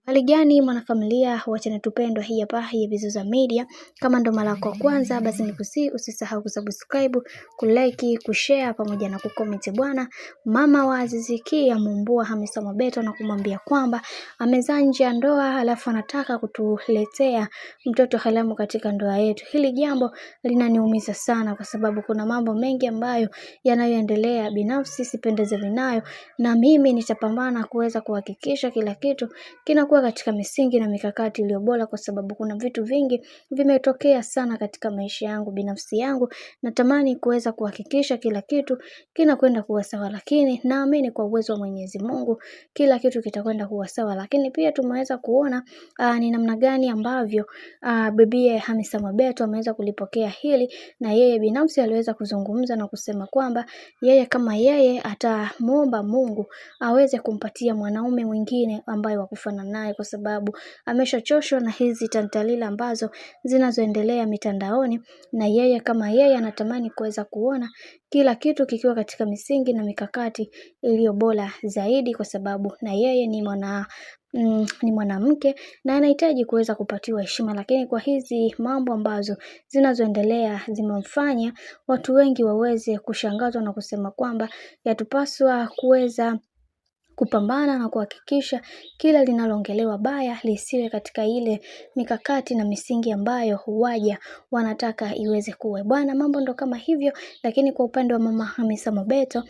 Hali gani mwanafamilia wa channel tupendwa hii hapa ya Vizuza Media. Kama ndo mara yako ya kwanza basi usisahau kusubscribe, kulike, kushare pamoja na kucomment bwana. Mama wa Azizi Ki amumbua Hamisa Mobeto na kumwambia kwamba amezaa nje ya ndoa alafu anataka kutuletea mtoto haramu katika ndoa yetu. Hili jambo linaniumiza sana kwa sababu kuna mambo mengi ambayo yanayoendelea binafsi sipendezwi nayo, na mimi nitapambana kuweza kuhakikisha kila kitu kinakuwa katika misingi na mikakati iliyo bora, kwa sababu kuna vitu vingi vimetokea sana katika maisha yangu binafsi yangu. Natamani kuweza kuhakikisha kila kitu kinakwenda kuwa sawa, lakini naamini kwa uwezo wa Mwenyezi Mungu kila kitu kitakwenda kuwa sawa. Lakini pia tumeweza kuona ni namna gani ambavyo bibie Hamisa Mobeto ameweza kulipokea hili, na yeye binafsi aliweza kuzungumza na kusema kwamba yeye kama yeye atamuomba Mungu aweze kumpatia mwanaume mwingine ambaye wakufana naye, kwa sababu ameshachoshwa na hizi tantalila ambazo zinazoendelea mitandaoni, na yeye kama yeye anatamani kuweza kuona kila kitu kikiwa katika misingi na mikakati iliyo bora zaidi, kwa sababu na yeye ni mwanamke na anahitaji kuweza kupatiwa heshima. Lakini kwa hizi mambo ambazo zinazoendelea zimemfanya watu wengi waweze kushangazwa na kusema kwamba yatupaswa kuweza kupambana na kuhakikisha kila linaloongelewa baya lisiwe katika ile mikakati na misingi ambayo huwaja wanataka iweze kuwe bwana. Mambo ndo kama hivyo. Lakini kwa upande wa mama Hamisa Mobeto,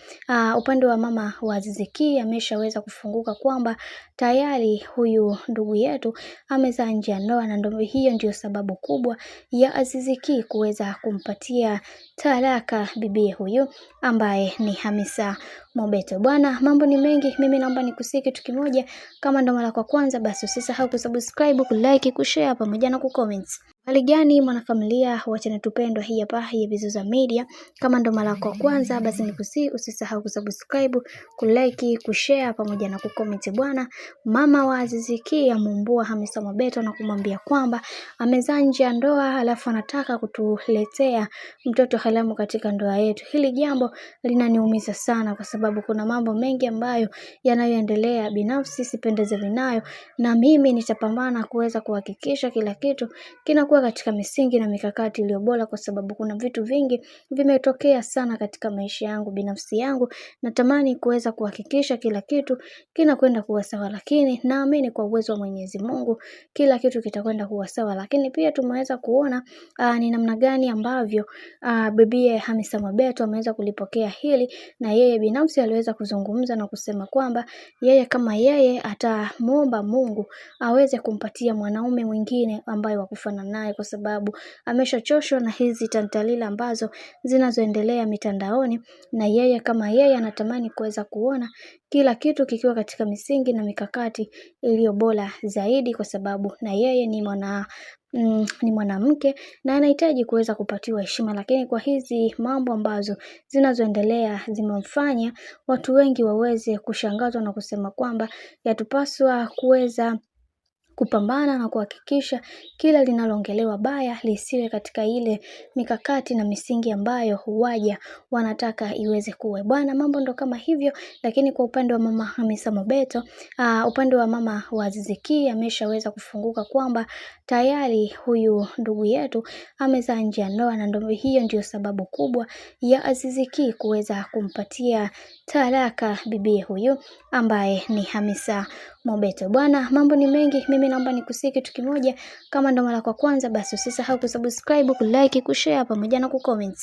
upande wa mama wa Azizi Ki ameshaweza kufunguka kwamba tayari huyu ndugu yetu amezaa nje ya ndoa, na ndio hiyo ndio sababu kubwa ya Azizi Ki kuweza kumpatia talaka bibie huyu ambaye ni Hamisa Mobeto bwana. Mambo ni mengi, mimi naomba nikusii kitu kimoja. Kama ndo mara kwa kwanza basi usisahau kusubscribe, kulike, kushare pamoja na kucomment. Hali gani mwanafamilia wa channel tupendwa hii hapa ya Vizuza Media. Kama ndo mara kwa kwanza basi usisahau kusubscribe, kulike, kushare pamoja na kucomment bwana. Mama wa Azizi Ki amumbua Hamisa Mobeto na kumwambia kwamba amezaa nje ya ndoa alafu anataka kutuletea mtoto haramu katika ndoa yetu. Hili jambo linaniumiza sana kwa sababu kuna mambo mengi ambayo yanayoendelea binafsi sipendezwi nayo, na mimi nitapambana kuweza kuhakikisha kila kitu kinakuwa katika misingi na mikakati iliyo bora, kwa sababu kuna vitu vingi vimetokea sana katika maisha yangu binafsi yangu. Natamani kuweza kuhakikisha kila kitu kinakwenda kuwa sawa, lakini naamini kwa uwezo wa Mwenyezi Mungu kila kitu kitakwenda kuwa sawa. Lakini pia tumeweza kuona ni namna gani ambavyo bibie Hamisa Mobeto ameweza kulipokea hili, na yeye binafsi aliweza kuzungumza na kusema kwamba yeye kama yeye atamuomba Mungu aweze kumpatia mwanaume mwingine ambaye wakufana naye, kwa sababu ameshachoshwa na hizi tantalila ambazo zinazoendelea mitandaoni, na yeye kama yeye anatamani kuweza kuona kila kitu kikiwa katika misingi na mikakati iliyo bora zaidi, kwa sababu na yeye ni mwanamke na anahitaji kuweza kupatiwa heshima. Lakini kwa hizi mambo ambazo zinazoendelea zimemfanya watu wengi waweze kushangazwa na kusema kwamba yatupaswa kuweza kupambana na kuhakikisha kila linaloongelewa baya lisiwe katika ile mikakati na misingi ambayo huwaja wanataka iweze kuwe bwana. Mambo ndo kama hivyo. Lakini kwa upande wa mama Hamisa Mobeto, upande wa mama wa Azizi Ki ameshaweza kufunguka kwamba tayari huyu ndugu yetu amezaa nje ya ndoa, na ndio hiyo ndio sababu kubwa ya Azizi Ki kuweza kumpatia talaka bibie huyu ambaye ni Hamisa Mobeto bwana. Mambo ni mengi, mimi naomba nikusii kitu kimoja. Kama ndo mara kwa kwanza basi usisahau kusubscribe, kulike, kushare pamoja na kucomment.